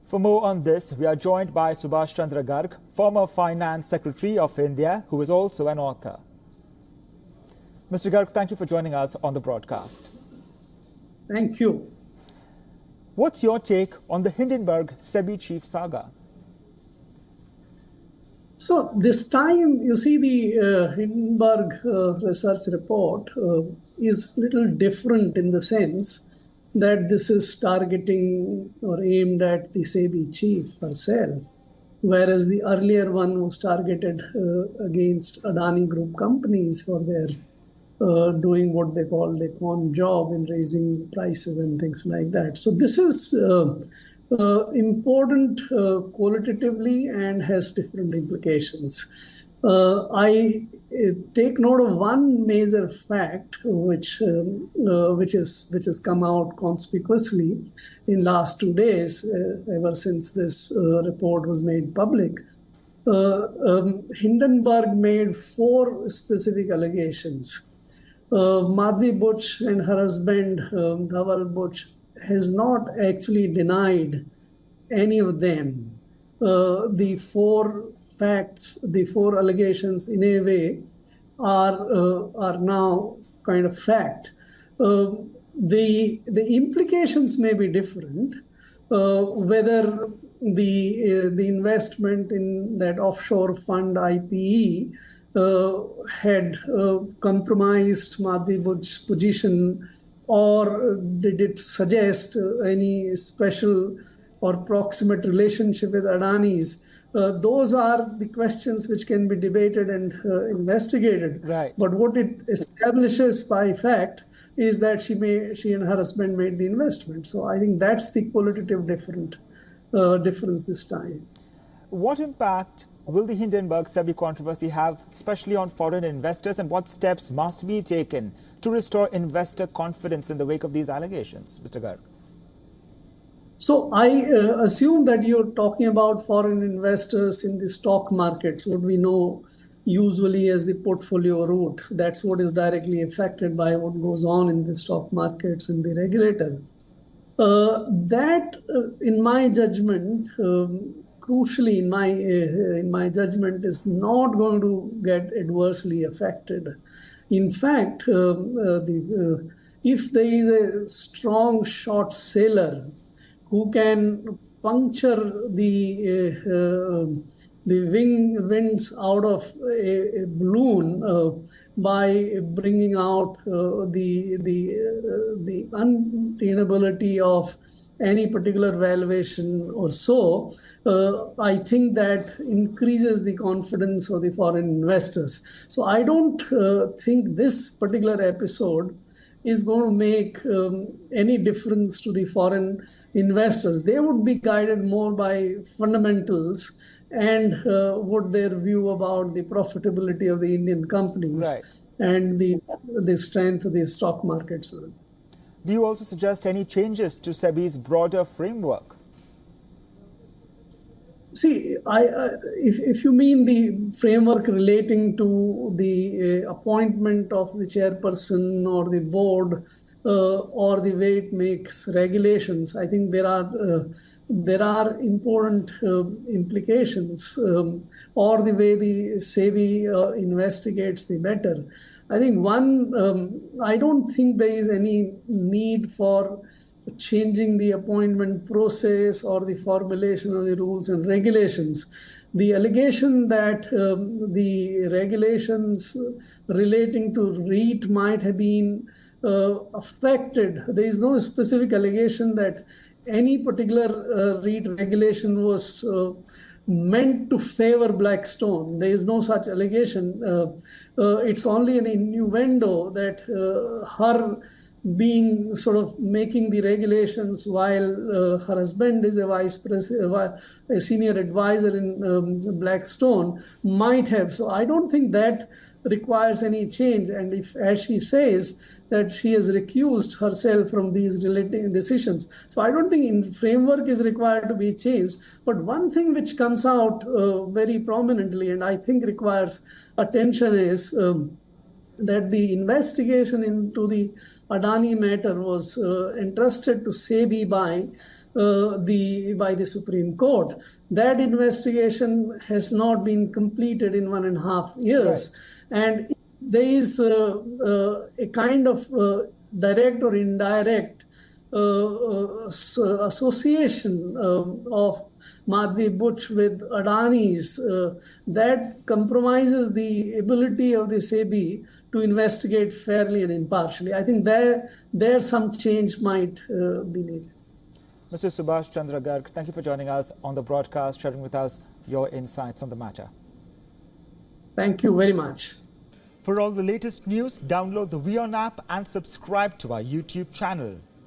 For more on this, we are joined by Subhash Chandra Garg, former Finance Secretary of India, who is also an author. Mr. Garg, thank you for joining us on the broadcast. Thank you. What's your take on the Hindenburg SEBI Chief Saga? So this time, you see, the Hindenburg research report is a little different in the sense that this is targeting or aimed at the SEBI chief herself, whereas the earlier one was targeted against Adani Group companies for their doing what they called a con job in raising prices and things like that. So this is important qualitatively and has different implications. I take note of one major fact which has come out conspicuously in last 2 days, ever since this report was made public. Hindenburg made 4 specific allegations. Madhvi Buch and her husband, Dhaval Buch, has not actually denied any of them. The 4 facts, the 4 allegations in a way are now kind of fact. The implications may be different, whether the investment in that offshore fund IPE had compromised Madhvi Buch's position, or did it suggest any special or proximate relationship with Adani's? Those are the questions which can be debated and investigated. Right. But what it establishes by fact is that she and her husband made the investment. So I think that's the qualitative difference this time. What impact will the Hindenburg SEBI controversy have, especially on foreign investors, and what steps must be taken to restore investor confidence in the wake of these allegations, Mr. Garg? So I assume that you're talking about foreign investors in the stock markets, what we know usually as the portfolio route. That's what is directly affected by what goes on in the stock markets and the regulator. That, in my judgment, crucially in my judgment, is not going to get adversely affected. In fact, if there is a strong short seller who can puncture the winds out of a balloon by bringing out the untenability of any particular valuation or so, I think that increases the confidence of the foreign investors. So I don't think this particular episode is going to make any difference to the foreign investors. They would be guided more by fundamentals and what their view about the profitability of the Indian companies, right, and the strength of the stock markets. Do you also suggest any changes to SEBI's broader framework? See, if you mean the framework relating to the appointment of the chairperson or the board or the way it makes regulations, I think there are important implications, or the way the SEBI investigates the matter. I think I don't think there is any need for changing the appointment process or the formulation of the rules and regulations. The allegation that the regulations relating to REIT might have been affected, there is no specific allegation that any particular REIT regulation was meant to favor Blackstone. There is no such allegation. It's only an innuendo that her being sort of making the regulations while her husband is a vice president, a senior advisor in Blackstone, might have. So I don't think that requires any change. And if, as she says, that she has recused herself from these relating decisions. So I don't think framework is required to be changed. But one thing which comes out very prominently and I think requires attention is that the investigation into the Adani matter was entrusted to SEBI by by the Supreme Court. That investigation has not been completed in 1.5 years. Right. And there is a kind of direct or indirect association of Madhvi Buch with Adani's that compromises the ability of the SEBI to investigate fairly and impartially. I think there some change might be needed. Mr. Subhash Chandra Garg, thank you for joining us on the broadcast, sharing with us your insights on the matter. Thank you very much. For all the latest news, download the WION app and subscribe to our YouTube channel.